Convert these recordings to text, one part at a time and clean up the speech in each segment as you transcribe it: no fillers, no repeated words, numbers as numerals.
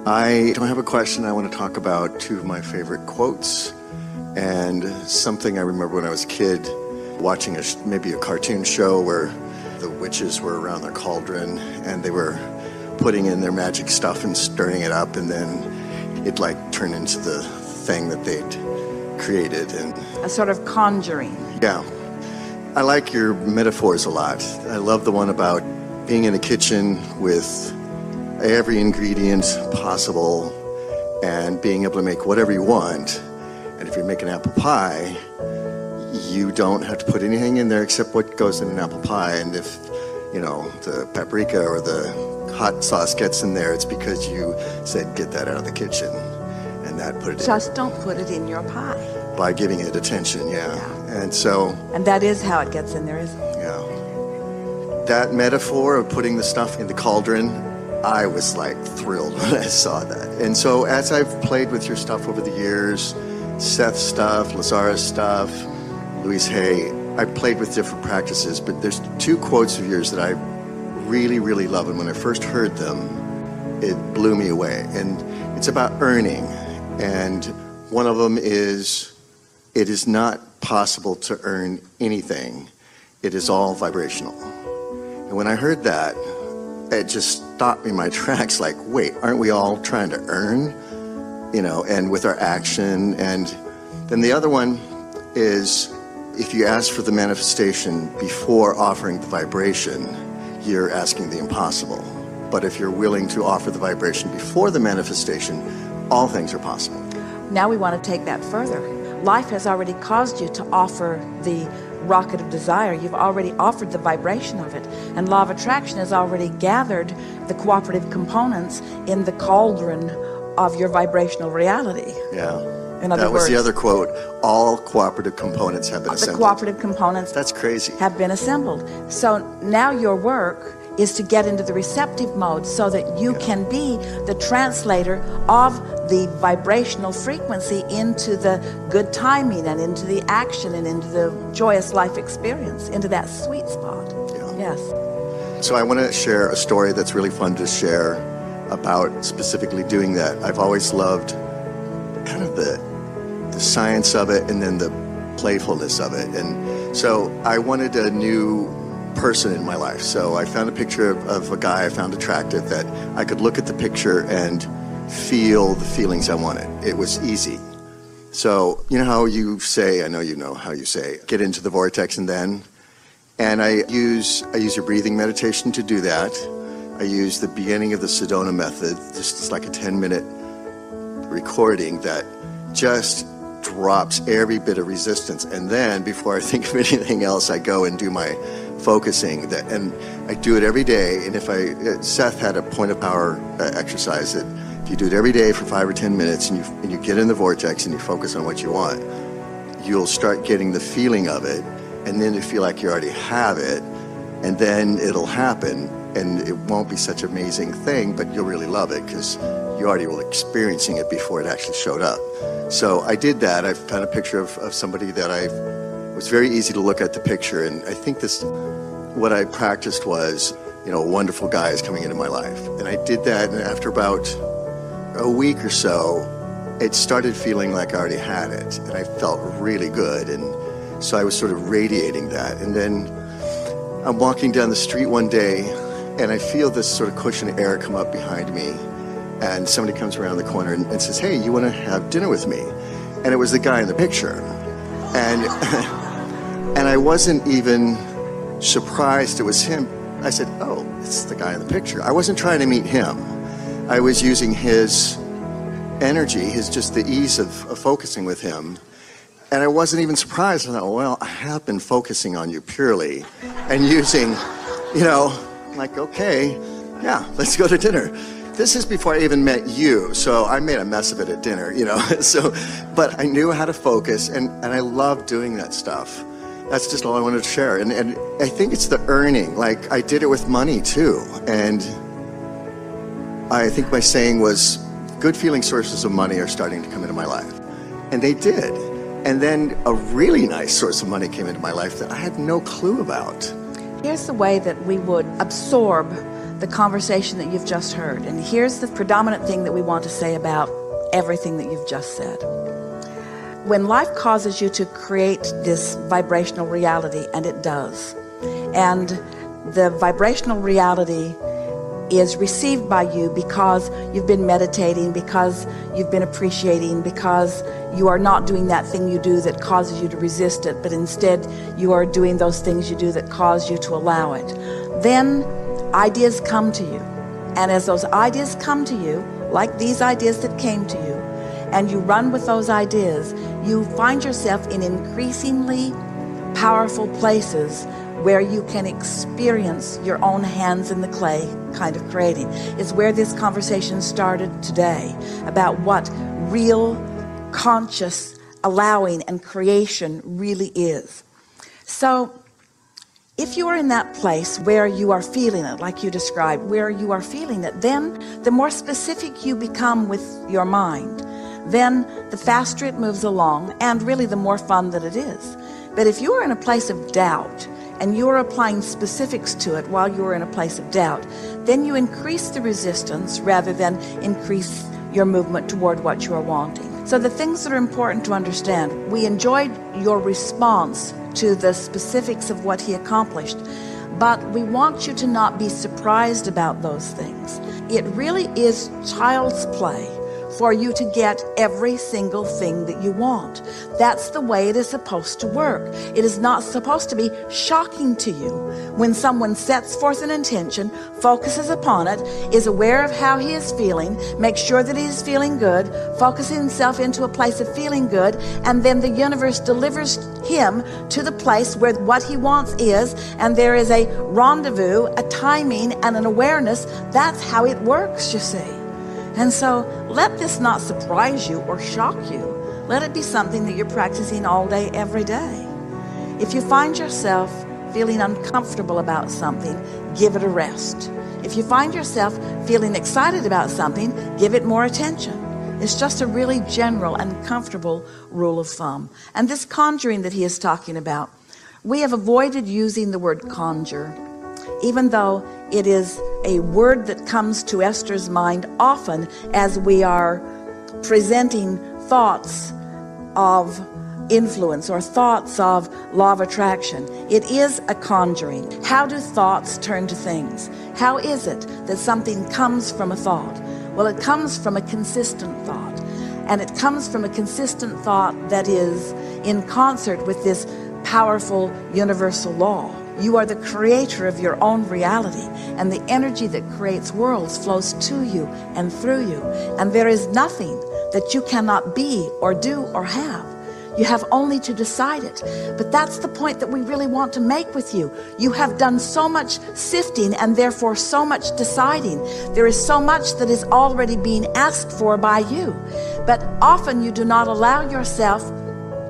I don't have a question. I want to talk about two of my favorite quotes and something I remember when I was a kid watching maybe a cartoon show where the witches were around their cauldron and they were putting in their magic stuff and stirring it up, and then it'd like turn into the thing that they'd created. And a sort of conjuring. Yeah. I like your metaphors a lot. I love the one about being in a kitchen with every ingredient possible and being able to make whatever you want. And if you make an apple pie, you don't have to put anything in there except what goes in an apple pie. And if, you know, the paprika or the hot sauce gets in there, it's because you said, get that out of the kitchen. And that put it Just don't put it in your pie. By giving it attention, yeah. And that is how it gets in there, isn't it? Yeah. That metaphor of putting the stuff in the cauldron, I was like thrilled when I saw that. And so as I've played with your stuff over the years, Seth's stuff, Lazara's stuff, Louise Hay, I've played with different practices, but there's two quotes of yours that I really, really love. And when I first heard them, it blew me away. And it's about earning. And one of them is, it is not possible to earn anything. It is all vibrational. And when I heard that, it just stopped me in my tracks, like, wait, aren't we all trying to earn? You know, and with our action. And then the other one is, if you ask for the manifestation before offering the vibration, you're asking the impossible. But if you're willing to offer the vibration before the manifestation, all things are possible. Now we want to take that further. Life has already caused you to offer the rocket of desire. You've already offered the vibration of it. And law of attraction has already gathered the cooperative components in the cauldron of your vibrational reality. Yeah. In other that was words, the other quote. All cooperative components have been assembled. The cooperative components. That's crazy. Have been assembled. So now your work is to get into the receptive mode so that you can be the translator of the vibrational frequency into the good timing and into the action and into the joyous life experience, into that sweet spot. Yeah. Yes. So I want to share a story that's really fun to share about specifically doing that. I've always loved kind of the science of it and then the playfulness of it. And so I wanted a new person in my life. So I found a picture of a guy I found attractive that I could look at the picture and feel the feelings I wanted. It was easy. So you know how you say, I know you know how you say, get into the vortex and then, and I use your breathing meditation to do that. I use the beginning of the Sedona method, just like a 10-minute recording that just drops every bit of resistance. And then before I think of anything else, I go and do my focusing, and I do it every day. And if Seth had a point of power exercise that if you do it every day for 5 or 10 minutes and you get in the vortex and you focus on what you want, you'll start getting the feeling of it, and then you feel like you already have it, and then it'll happen, and it won't be such an amazing thing, but you'll really love it because you already were experiencing it before it actually showed up. So I did that. I found a picture of somebody that it was very easy to look at the picture, and I think what I practiced was, you know, a wonderful guy is coming into my life. And I did that, and after about a week or so, it started feeling like I already had it, and I felt really good, and so I was sort of radiating that. And then I'm walking down the street one day, and I feel this sort of cushion of air come up behind me, and somebody comes around the corner and says, hey, you want to have dinner with me? And it was the guy in the picture. And and I wasn't even surprised it was him. I said, oh, it's the guy in the picture. I wasn't trying to meet him. I was using his energy, just the ease of focusing with him. And I wasn't even surprised. I thought, well, I have been focusing on you purely and using, you know, like, okay, yeah, let's go to dinner. This is before I even met you, so I made a mess of it at dinner, you know. But I knew how to focus, and I love doing that stuff. That's just all I wanted to share. And I think it's the earning. Like, I did it with money too. And I think my saying was, good feeling sources of money are starting to come into my life. And they did. And then a really nice source of money came into my life that I had no clue about. Here's the way that we would absorb the conversation that you've just heard. And here's the predominant thing that we want to say about everything that you've just said. When life causes you to create this vibrational reality, and it does, and the vibrational reality is received by you because you've been meditating, because you've been appreciating, because you are not doing that thing you do that causes you to resist it, but instead you are doing those things you do that cause you to allow it. Then ideas come to you. And as those ideas come to you, like these ideas that came to you, and you run with those ideas, you find yourself in increasingly powerful places where you can experience your own hands in the clay kind of creating. It's where this conversation started today, about what real conscious allowing and creation really is. So if you are in that place where you are feeling it, like you described, where you are feeling it, then the more specific you become with your mind, then the faster it moves along, and really the more fun that it is. But if you are in a place of doubt, and you're applying specifics to it while you're in a place of doubt, then you increase the resistance rather than increase your movement toward what you are wanting. So the things that are important to understand, we enjoyed your response to the specifics of what he accomplished, but we want you to not be surprised about those things. It really is child's play for you to get every single thing that you want. That's the way it is supposed to work. It is not supposed to be shocking to you when someone sets forth an intention, focuses upon it, is aware of how he is feeling, makes sure that he is feeling good, focuses himself into a place of feeling good, and then the universe delivers him to the place where what he wants is, and there is a rendezvous, a timing, and an awareness. That's how it works, you see. And so let this not surprise you or shock you. Let it be something that you're practicing all day, every day. If you find yourself feeling uncomfortable about something, give it a rest. If you find yourself feeling excited about something, give it more attention. It's just a really general and comfortable rule of thumb. And this conjuring that he is talking about, we have avoided using the word conjure, even though it is a word that comes to Esther's mind often as we are presenting thoughts of influence or thoughts of law of attraction. It is a conjuring. How do thoughts turn to things? How is it that something comes from a thought? Well, it comes from a consistent thought, and it comes from a consistent thought that is in concert with this powerful universal law. You are the creator of your own reality, and the energy that creates worlds flows to you and through you. And there is nothing that you cannot be or do or have. You have only to decide it. But that's the point that we really want to make with you. You have done so much sifting and therefore so much deciding. There is so much that is already being asked for by you. But often you do not allow yourself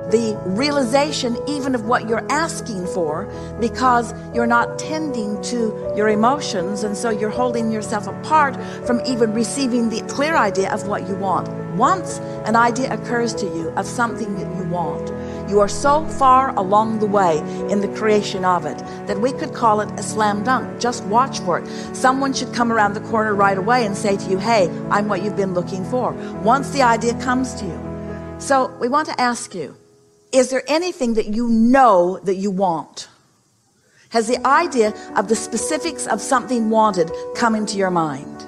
the realization even of what you're asking for, because you're not tending to your emotions, and so you're holding yourself apart from even receiving the clear idea of what you want. Once an idea occurs to you of something that you want, you are so far along the way in the creation of it that we could call it a slam dunk. Just watch for it. Someone should come around the corner right away and say to you, hey, I'm what you've been looking for, once the idea comes to you. So we want to ask you, is there anything that you know that you want? Has the idea of the specifics of something wanted come into your mind?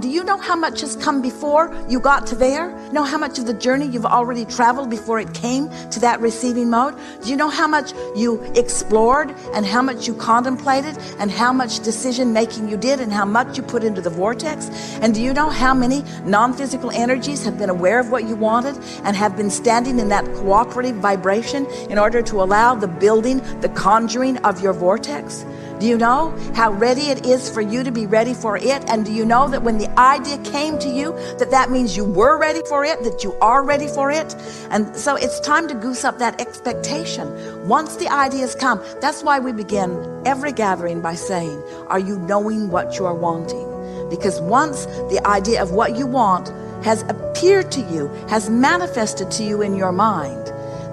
Do you know how much has come before you got to there? Know how much of the journey you've already traveled before it came to that receiving mode? Do you know how much you explored and how much you contemplated and how much decision making you did and how much you put into the vortex? And do you know how many non-physical energies have been aware of what you wanted and have been standing in that cooperative vibration in order to allow the building, the conjuring of your vortex? Do you know how ready it is for you to be ready for it? And do you know that when the idea came to you, that means you were ready for it, that you are ready for it? And so it's time to goose up that expectation. Once the ideas come, that's why we begin every gathering by saying, are you knowing what you are wanting? Because once the idea of what you want has appeared to you, has manifested to you in your mind,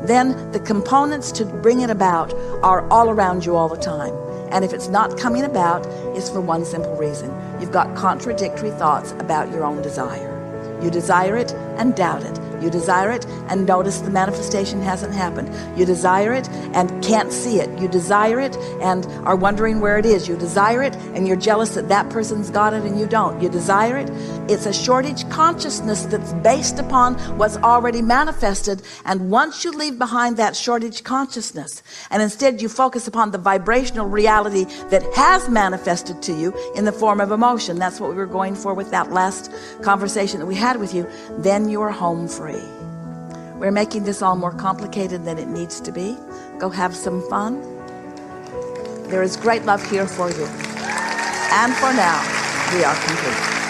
then the components to bring it about are all around you all the time. And if it's not coming about, it's for one simple reason. You've got contradictory thoughts about your own desire. You desire it and doubt it. You desire it and notice the manifestation hasn't happened. You desire it and can't see it. You desire it and are wondering where it is. You desire it and you're jealous that that person's got it and you don't. You desire it. It's a shortage consciousness that's based upon what's already manifested. And once you leave behind that shortage consciousness and instead you focus upon the vibrational reality that has manifested to you in the form of emotion, that's what we were going for with that last conversation that we had with you, then you are home free. We're making this all more complicated than it needs to be. Go have some fun. There is great love here for you. And for now, we are complete.